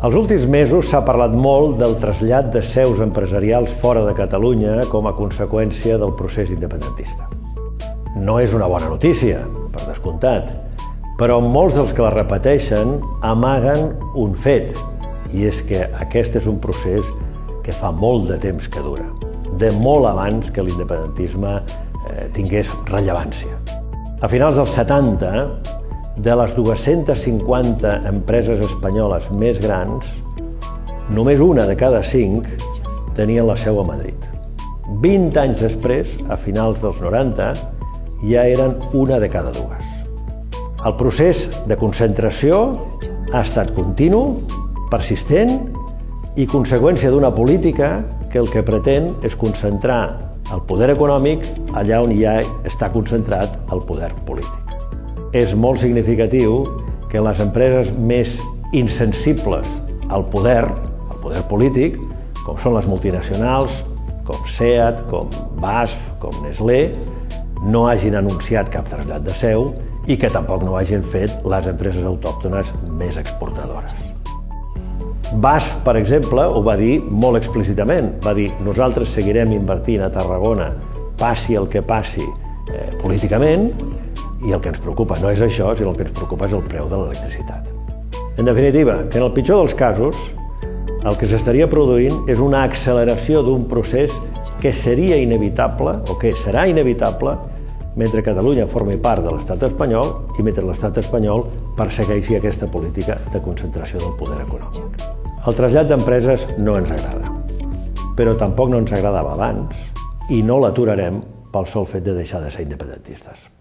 Els últims mesos s'ha parlat molt del trasllat de seus empresarials fora de Catalunya com a conseqüència del procés independentista. No és una bona notícia, per descomptat, però molts dels que la repeteixen amaguen un fet, i és que aquest és un procés que fa molt de temps que dura, de molt abans que l'independentisme tingués rellevància. A finals dels 70, de les 250 empreses espanyoles més grans, només una de cada 5 tenien la seu a Madrid. 20 anys després, a finals dels 90, ja eren una de cada 2. El procés de concentració ha estat continu, persistent i conseqüència d'una política que el que pretén és concentrar el poder econòmic allà on ja està concentrat el poder polític. És molt significatiu que les empreses més insensibles al poder polític, com són les multinacionals, com SEAT, com BASF, com Nestlé, no hagin anunciat cap trasllat de seu i que tampoc no hagin fet les empreses autòctones més exportadores. BASF, per exemple, ho va dir molt explícitament. Va dir: nosaltres seguirem invertint a Tarragona, passi el que passi políticament, i el que ens preocupa no és això, sinó el que ens preocupa és el preu de l'electricitat. En definitiva, que en el pitjor dels casos, el que s'estaria produint és una acceleració d'un procés que seria inevitable, o que serà inevitable, mentre Catalunya formi part de l'estat espanyol i mentre l'estat espanyol persegueixi aquesta política de concentració del poder econòmic. El trasllat d'empreses no ens agrada, però tampoc no ens agradava abans i no l'aturarem pel sol fet de deixar de ser independentistes.